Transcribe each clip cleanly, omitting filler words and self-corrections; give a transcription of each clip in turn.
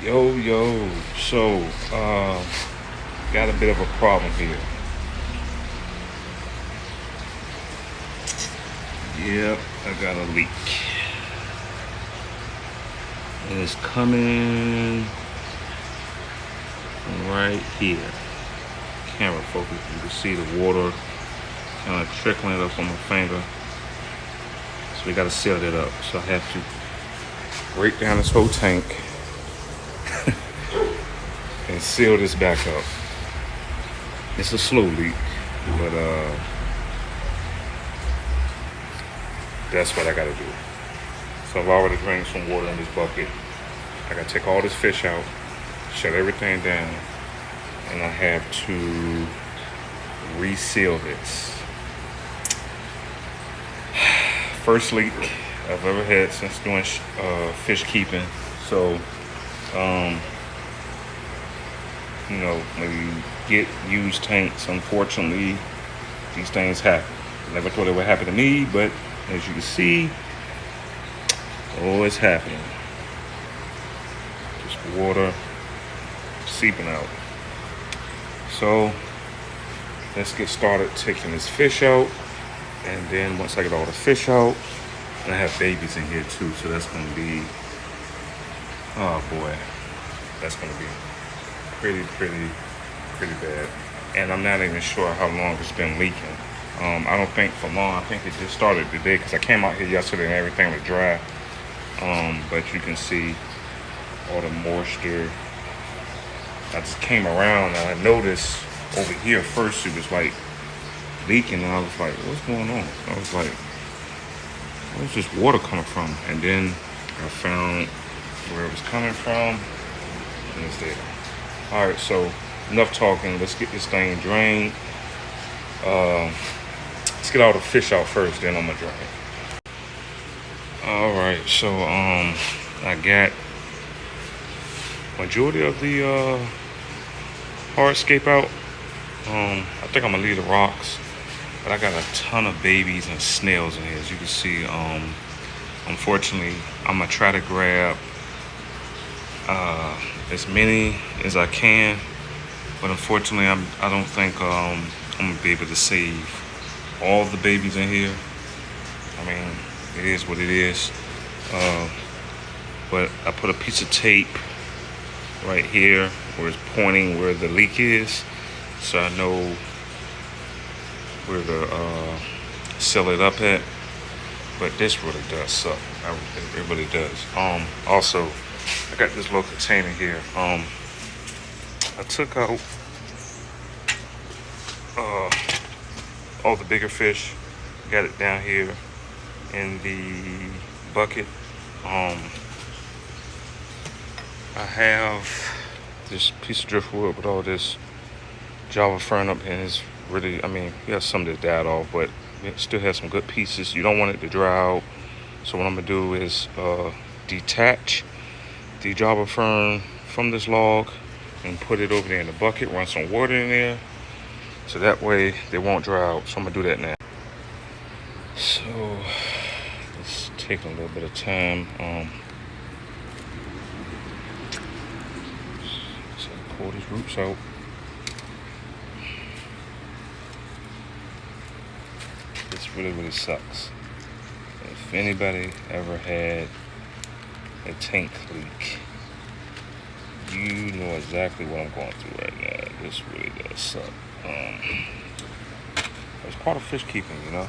Yo, so got a bit of a problem here. Yep, I got a leak. And it's coming right here. Camera focus, you can see the water kind of trickling up on my finger. So we gotta seal it up. So I have to break down this whole tank and seal this back up. It's a slow leak, but that's what I gotta do. So I've already drained some water in this bucket. I gotta take all this fish out, shut everything down, and I have to reseal this. First leak I've ever had since doing fish keeping. So, when you get used tanks, unfortunately, these things happen. Never thought it would happen to me, but as you can see, it's happening. Just water seeping out. So let's get started taking this fish out. And then once I get all the fish out, and I have babies in here too, so that's gonna be, oh boy, that's gonna be pretty bad. And I'm not even sure how long it's been leaking. I don't think for long. I think it just started today because I came out here yesterday and everything was dry. But you can see all the moisture. I just came around and I noticed over here first it was like leaking, and I was like, what's going on? I was like, where's this water coming from? And then I found where it was coming from, and it's there. All right, so enough talking. Let's get this thing drained. Let's get all the fish out first, then I'm gonna drain. All right, so I got majority of the hardscape out. I think I'm gonna leave the rocks, but I got a ton of babies and snails in here. As you can see, unfortunately, I'm gonna try to grab as many as I can, but unfortunately, I don't think I'm gonna be able to save all the babies in here. I mean, it is what it is. But I put a piece of tape right here where it's pointing where the leak is, so I know where to seal it up at. But this really does suck. It really does. Also, I got this little container here. I took out all the bigger fish, got it down here in the bucket. I have this piece of driftwood with all this Java fern up, and it's really, yeah, some that died off, but it still has some good pieces. You don't want it to dry out. So what I'm gonna do is detach the Java fern from this log and put it over there in the bucket, run some water in there, so that way they won't dry out. So I'm gonna do that now. So it's taking a little bit of time. So pull these roots out. This really sucks. If anybody ever had a tank leak, you know exactly what I'm going through right now. This really does suck. It's part of fish keeping, you know.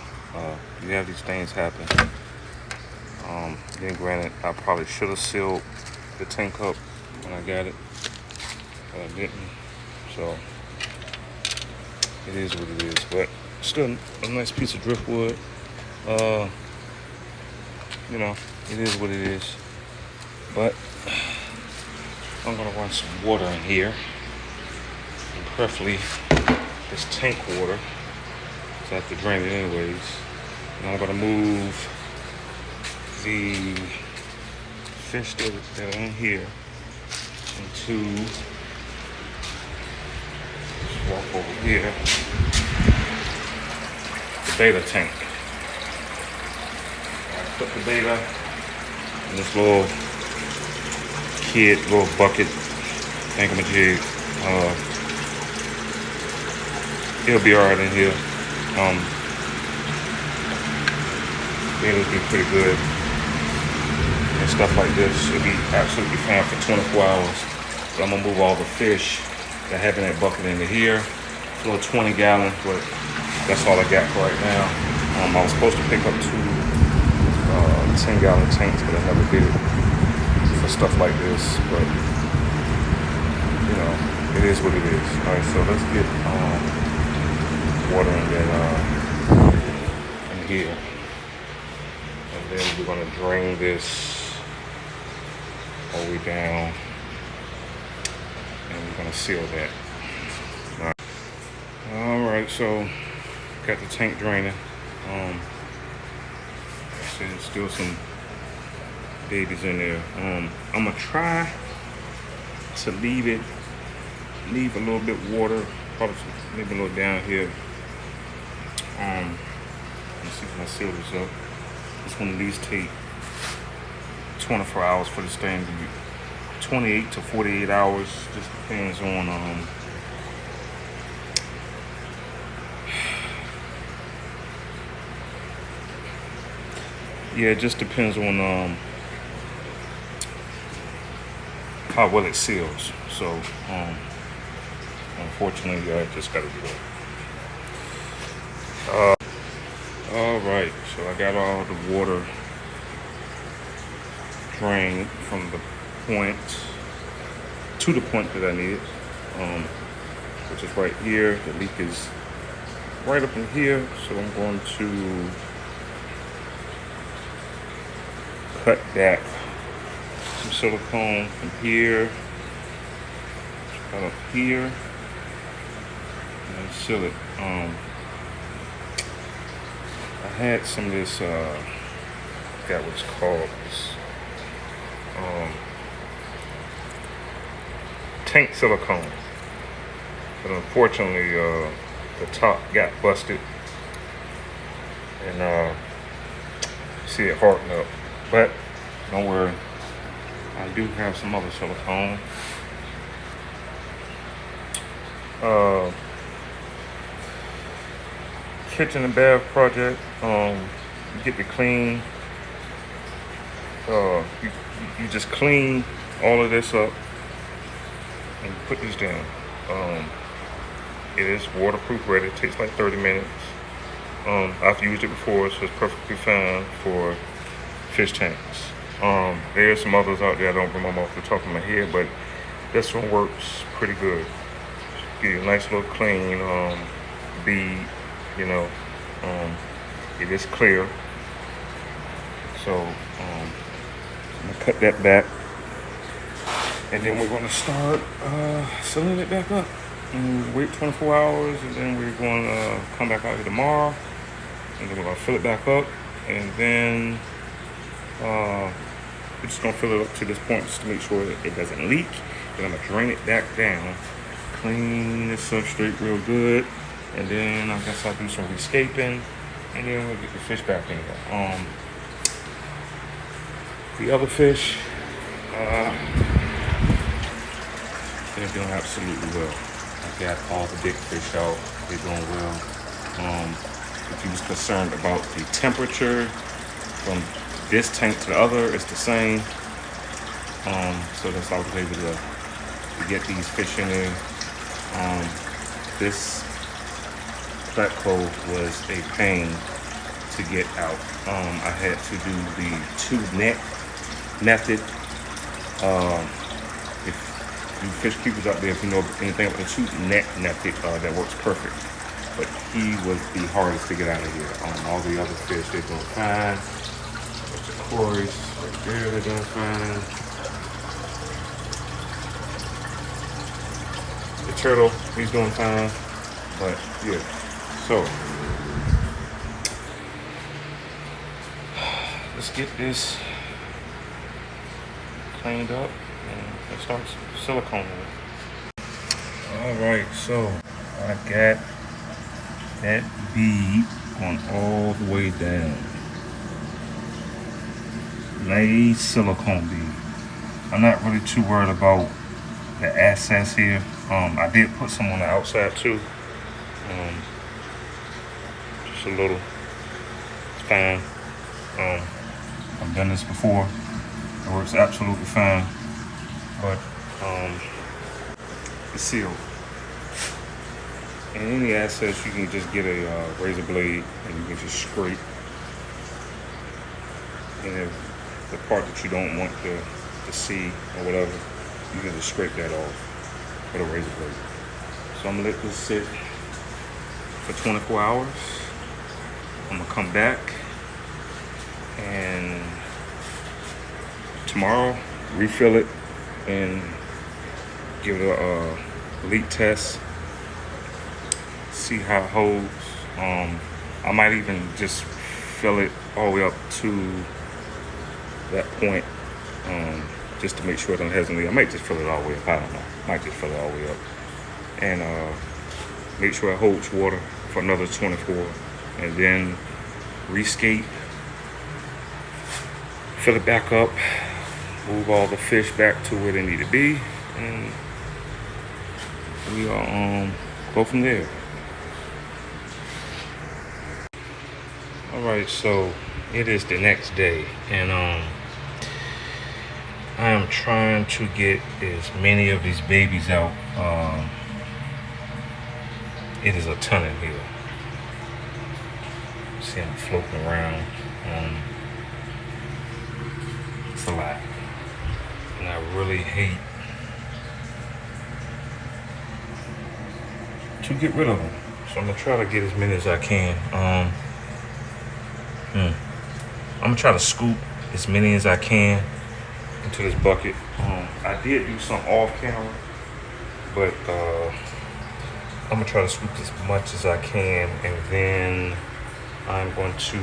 You have these things happen. Then granted, I probably should have sealed the tank up when I got it, but I didn't. So it is what it is. But still a nice piece of driftwood. It is what it is. But I'm gonna run some water in here, and preferably this tank water, so I have to drain it anyways. And I'm gonna move the fish that are in here into, just walk over here, the beta tank. I put the beta in this little kid little bucket thingamajig. It'll be alright in here. It'll be pretty good. And stuff like this should be absolutely fine for 24 hours. But I'm gonna move all the fish that have in that bucket into here. It's a little 20 gallon, but that's all I got for right now. I was supposed to pick up 2 10-gallon tanks, but I never did it for stuff like this. But you know, it is what it is. All right, so let's get water in here, and then we're gonna drain this all the way down, and we're gonna seal that. All right, so got the tank draining. There's still some babies in there. I'm gonna try to leave a little bit water, probably maybe a little down here. Let's see if I seal this up. This one at least take 24 hours for this thing to be 28 to 48 hours. Just depends on yeah, it just depends on how well it seals. So unfortunately, I just gotta do that. All right, so I got all the water drained from the point to the point that I needed, which is right here. The leak is right up in here, so I'm going to cut back some silicone from here, cut up here, and seal it. I had some of this, I forgot what it's called, this tank silicone, but unfortunately the top got busted, and see it hardened up. But don't worry, I do have some other silicone. Kitchen and bath project. You get to clean. You just clean all of this up and put this down. It is waterproof ready. It takes like 30 minutes. I've used it before, so it's perfectly fine for fish tanks. There's some others out there I don't remember off the top of my head, but this one works pretty good. Give you a nice little clean bead, you know. It is clear. So I'm gonna cut that back, and then we're gonna start sealing it back up. And wait 24 hours, and then we're gonna come back out here tomorrow, and then we're gonna fill it back up, and then we're just gonna fill it up to this point just to make sure that it doesn't leak. Then I'm gonna drain it back down, clean the substrate real good, and then I guess I'll do some rescaping, and then we'll get the fish back in there. The other fish, they're doing absolutely well. I got all the big fish out, they're doing well. If you was concerned about the temperature from this tank to the other, it's the same. So that's how I was able to get these fish in there. This backhoe was a pain to get out. I had to do the 2-net method. If you fish keepers out there, if you know anything about the 2-net method, that works perfect. But he was the hardest to get out of here. All the other fish, they're doing fine. There's the cories right there, they're doing fine. The turtle, he's doing fine. But yeah, so let's get this cleaned up and let's start silicone. All right, so I got that bead on all the way down. Nice silicone bead. I'm not really too worried about the access here. I did put some on the outside too. Um, just a little. It's fine. I've done this before. It works absolutely fine. But it's sealed. And any access, you can just get a razor blade and you can just scrape. And if the part that you don't want to see or whatever, you can just scrape that off with a razor blade. So I'm gonna let this sit for 24 hours. I'm gonna come back and tomorrow refill it and give it a leak test, see how it holds. I might even just fill it all the way up to that point, just to make sure it doesn't leak. I might just fill it all the way up. I don't know. I might just fill it all the way up and make sure it holds water for another 24, and then rescape, fill it back up, move all the fish back to where they need to be, and we'll go from there. All right, so it is the next day, and I am trying to get as many of these babies out. It is a ton in here. See them floating around. It's a lot, and I really hate to get rid of them. So I'm gonna try to get as many as I can. I'm gonna try to scoop as many as I can into this bucket. I did do some off camera, but I'm gonna try to scoop as much as I can, and then I'm going to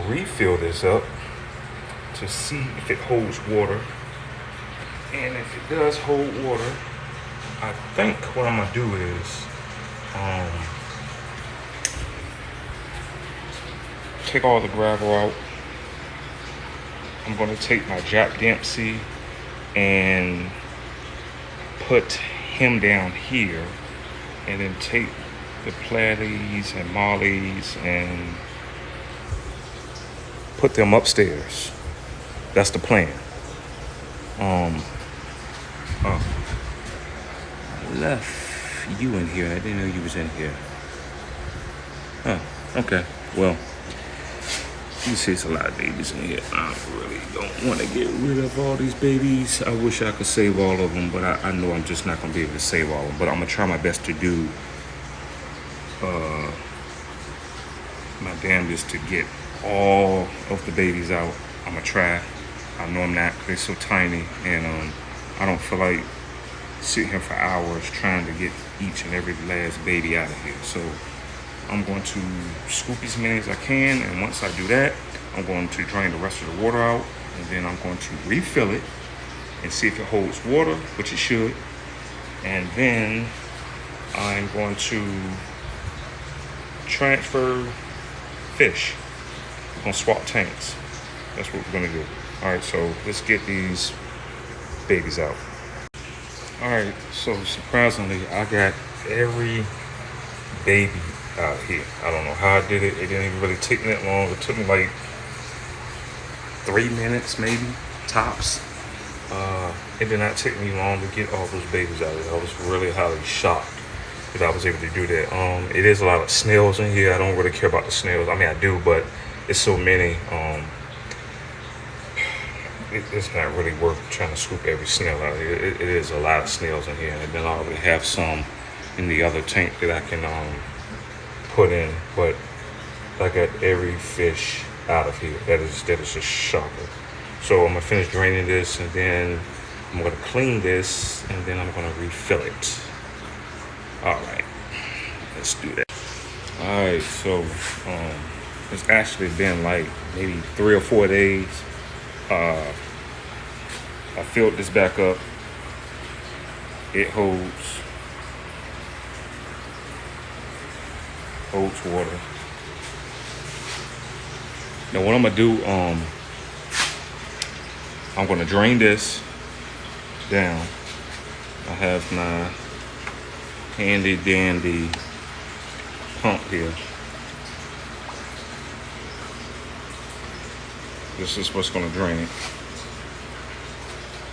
refill this up to see if it holds water. And if it does hold water, I think what I'm gonna do is take all the gravel out. I'm gonna take my Jack Dempsey and put him down here, and then take the platies and mollies and put them upstairs. That's the plan. I left you in here. I didn't know you was in here. Oh, okay. Well, you see it's a lot of babies in here. I really don't want to get rid of all these babies. I wish I could save all of them, but I know I'm just not going to be able to save all of them. But I'm going to try my best to do my damnedest to get all of the babies out. I'm going to try. I know I'm not, because they're so tiny, and I don't feel like sitting here for hours trying to get each and every last baby out of here. So I'm going to scoop as many as I can, and once I do that, I'm going to drain the rest of the water out, and then I'm going to refill it and see if it holds water, which it should. And then I'm going to transfer fish. We're going to swap tanks. That's what we're going to do. All right, so let's get these babies out. All right, so surprisingly, I got every baby out here. I don't know how I did it. It didn't even really take me that long. It took me like 3 minutes, maybe, tops. It did not take me long to get all those babies out of here. I was really highly shocked that I was able to do that. It is a lot of snails in here. I don't really care about the snails. I mean, I do, but it's so many. It's not really worth trying to scoop every snail out of here. It is a lot of snails in here, and then I already have some in the other tank that I can put in. But I got every fish out of here. That is just shocking. So I'm gonna finish draining this, and then I'm gonna clean this, and then I'm gonna refill it. All right, let's do that. All right, so it's actually been like maybe 3 or 4 days. I filled this back up. It holds water. Now what I'm gonna do, I'm gonna drain this, down, I have my handy dandy pump here. This is what's going to drain it.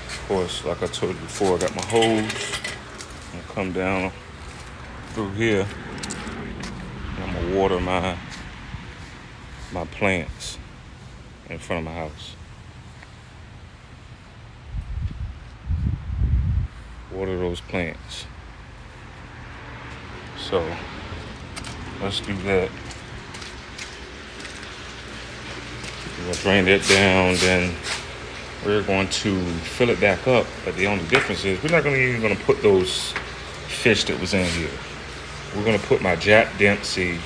Of course, like I told you before, I got my hose. I'm gonna come down through here. And I'm gonna water my plants in front of my house. Water those plants. So let's do that. We're gonna drain that down, then we're going to fill it back up. But the only difference is we're not even gonna put those fish that was in here. We're gonna put my Jack Dempsey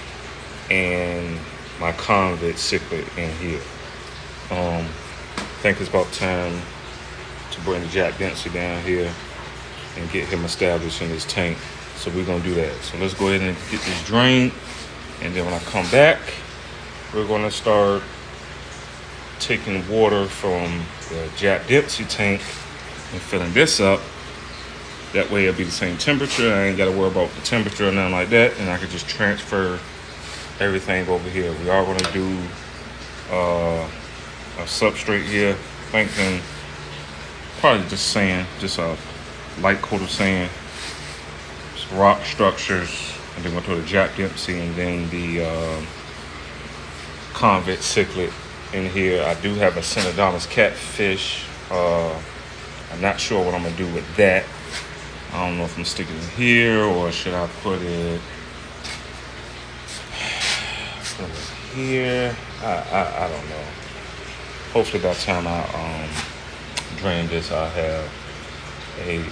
and my convict cichlid in here. I think it's about time to bring the Jack Dempsey down here and get him established in his tank. So we're gonna do that. So let's go ahead and get this drained, and then when I come back, we're gonna start taking water from the Jack Dempsey tank and filling this up. That way it'll be the same temperature. I ain't gotta worry about the temperature or nothing like that, and I can just transfer everything over here. We are gonna do a substrate here, thinking probably just sand, just a light coat of sand, just rock structures, and then we'll throw the Jack Dempsey and then the convict cichlid in here. I do have a Synodontis catfish. I'm not sure what I'm gonna do with that. I don't know if I'm sticking it here or should I put it here. I don't know. Hopefully by the time I drain this, I'll have a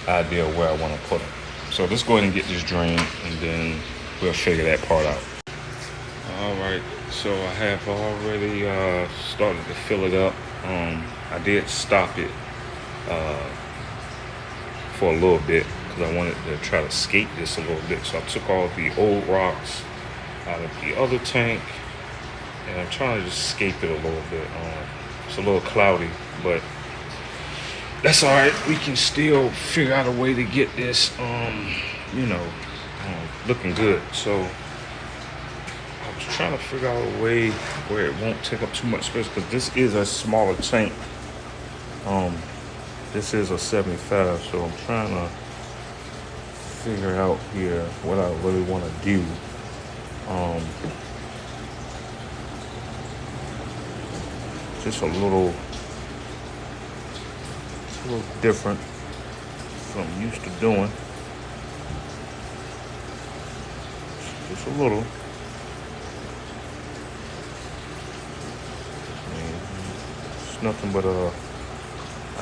idea of where I want to put them. So let's go ahead and get this drained, and then we'll figure that part out. All right, so I have already started to fill it up. I did stop it for a little bit because I wanted to try to skate this a little bit. So I took all the old rocks out of the other tank, and I'm trying to just scape it a little bit. It's a little cloudy, but that's all right. We can still figure out a way to get this, looking good. So I was trying to figure out a way where it won't take up too much space, because this is a smaller tank. This is a 75, so I'm trying to figure out here what I really want to do. Just a little different from I'm used to doing. Just a little. It's nothing but a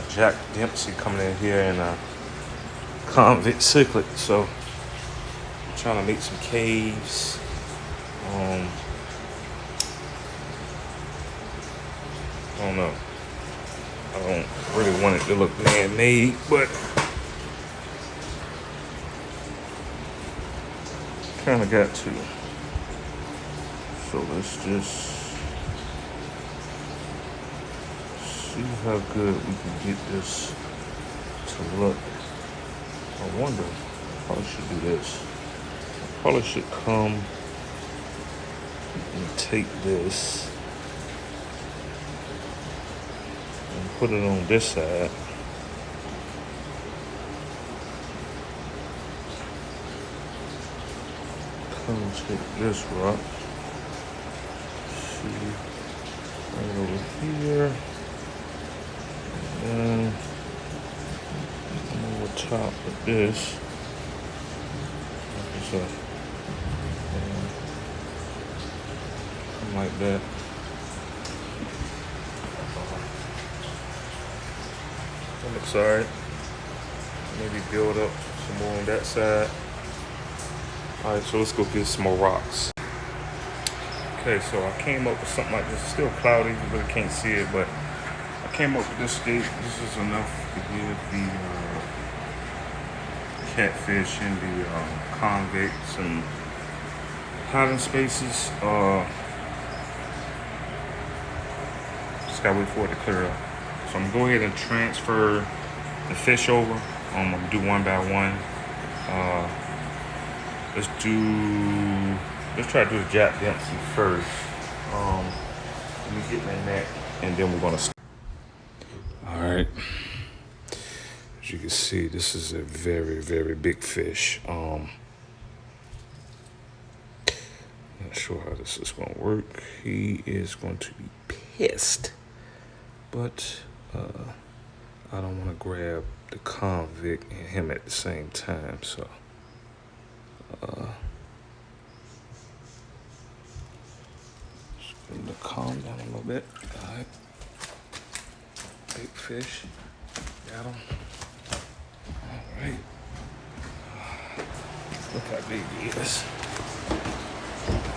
Jack Dempsey coming in here and a convict cichlid. So I'm trying to make some caves. I don't know. I don't really want it to look man-made, but kind of got to. So let's just see how good we can get this to look. I wonder, I probably should do this. I probably should come and take this and put it on this side. Come take this rock. See, right over here. And over top of this. Something like that. That looks alright. Maybe build up some more on that side. Alright, so let's go get some more rocks. Okay, so I came up with something like this. It's still cloudy, you really can't see it, but I came up with this stake. This is enough to give the catfish and the convict some hiding spaces. Just gotta wait for it to clear up. So I'm gonna go ahead and transfer the fish over. I'm gonna do one by one. Let's try to do the Jack Dempsey first. Let me get my neck, and then we're gonna. All right. As you can see, this is a very, very big fish. Not sure how this is gonna work. He is going to be pissed, but I don't want to grab the convict and him at the same time, so just get him to calm down a little bit. All right, big fish, got him. All right, look how big he is.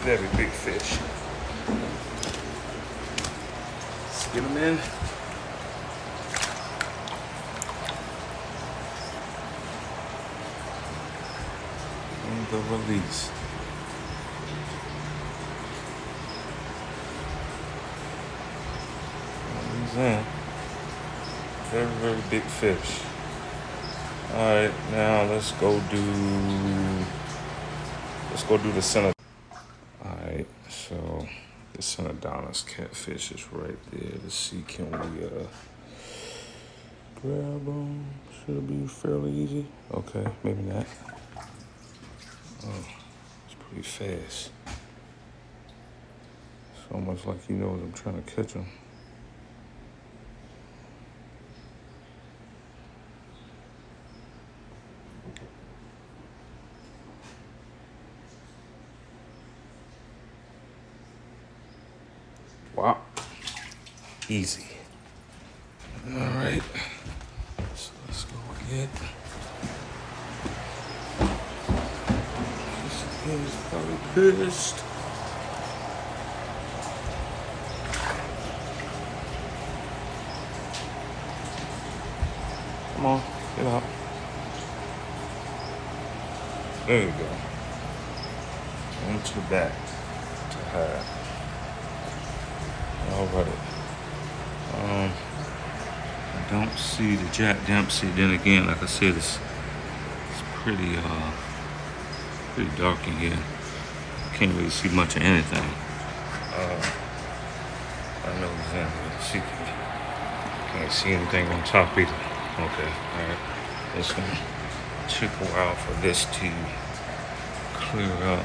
Very big fish. Let's get him in. And the release. He's in. Very, very big fish. Alright, now let's go do the center. Alright, so the center Donna's catfish is right there. Let's see, can we grab them? Should it be fairly easy? Okay, maybe not. Oh, it's pretty fast. It's almost like he knows I'm trying to catch him. Wow. Easy. All right. So let's go get. He's probably pissed. Come on, get out. There you go. Into the back to hide. All right. I don't see the Jack Dempsey. Then again, like I said, it's pretty dark in here. Can't really see much of anything. I know he's in here. See, can't see anything on top either. Okay, all right. It's gonna take a while for this to clear up,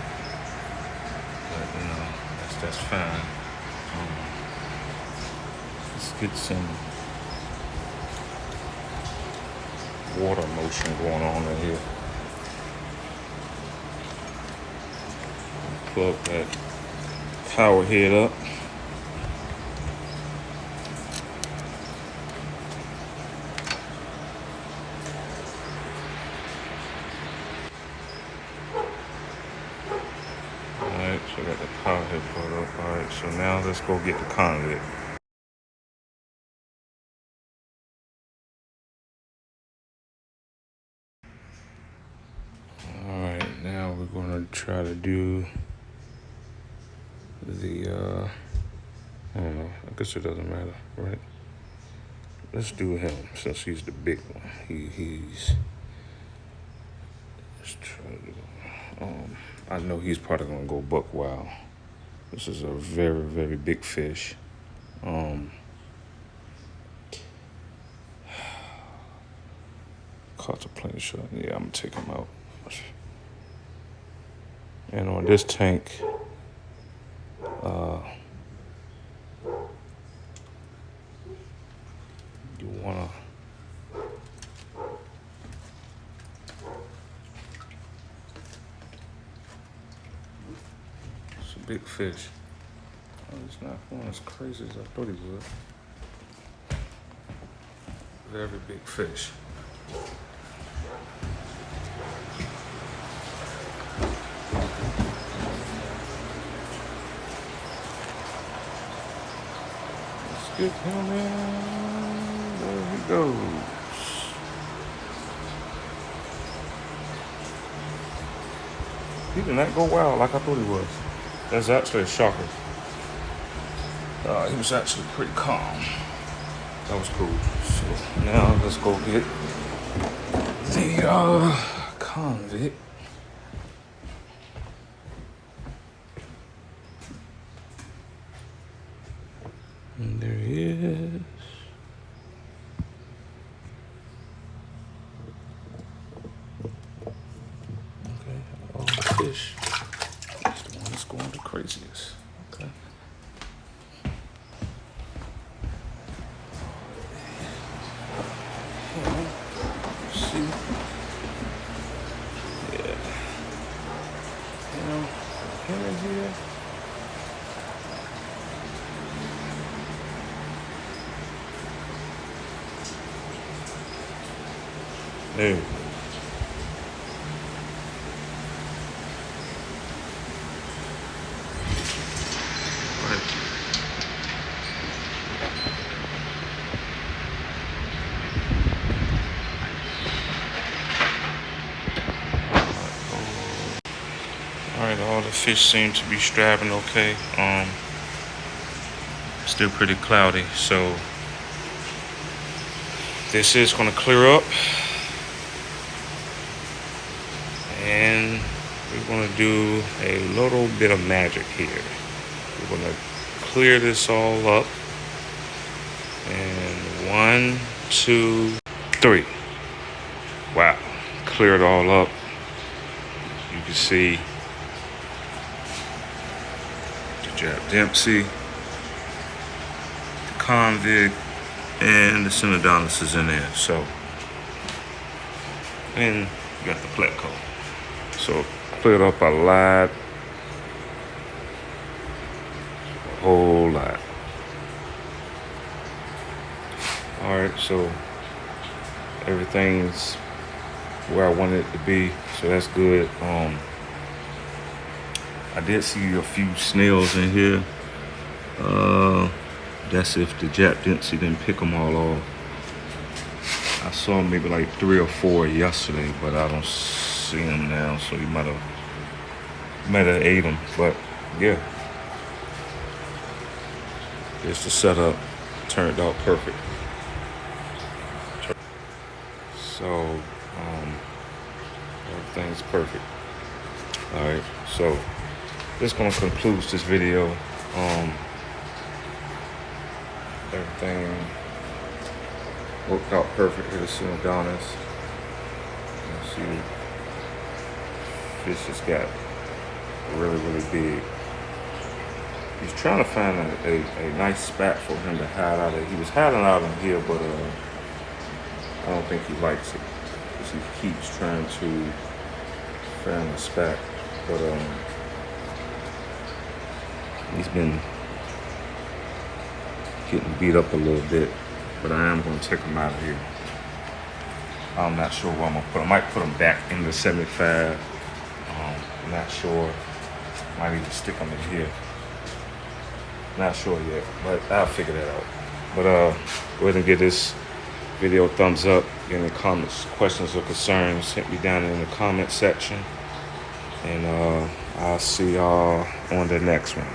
but you know that's fine. Let's get some water motion going on in here. Plug that power head up. Alright, so I got the power head plugged up. Alright, so now let's go get the convict. Alright, now we're gonna try to do the I don't know, I guess it doesn't matter, right? Let's do him since he's the big one. He's let's try to do, I know he's probably gonna go buck wild. This is a very, very big fish. Caught a plenty shot. Yeah, I'm gonna take him out. And on this tank, you wanna it's a big fish. Oh, he's not going as crazy as I thought he would. Very big fish. Let's get him in. There he goes. He did not go wild like I thought he was. That's actually a shocker. He was actually pretty calm. That was cool. So now let's go get convict. And there he is. Okay, all the fish. That's the one that's going the craziest. Okay. Let's see. Yeah. Him in here. There we go. Alright, all the fish seem to be strapping okay. Still pretty cloudy, so this is gonna clear up. And we're gonna do a little bit of magic here. We're gonna clear this all up. And 1, 2, 3. Wow, cleared all up. You can see the Jap Dempsey, the convict, and the Synodontis is in there. So, and you got the Pletco. So cleared up a lot, a whole lot. All right, so everything's where I wanted it to be, so that's good. I did see a few snails in here. That's if the Jap Dempsey didn't pick them all off. I saw maybe like 3 or 4 yesterday, but I don't see them now, so you might have ate them. But yeah, it's the setup. Turned out perfect. So everything's perfect. All right, so this gonna conclude this video. Everything worked out perfect here to Synodontis. You see, fish just got really, really big. He's trying to find a nice spot for him to hide out of. He was hiding out in here, but I don't think he likes it, because he keeps trying to find a spot. But he's been getting beat up a little bit, but I am going to take him out of here. I'm not sure where I'm going to put him. I might put him back in the 75. I'm not sure. Might even stick him in here. Not sure yet, but I'll figure that out. But go ahead and give this video a thumbs up. Get any comments, questions, or concerns, hit me down in the comment section. And I'll see y'all on the next one.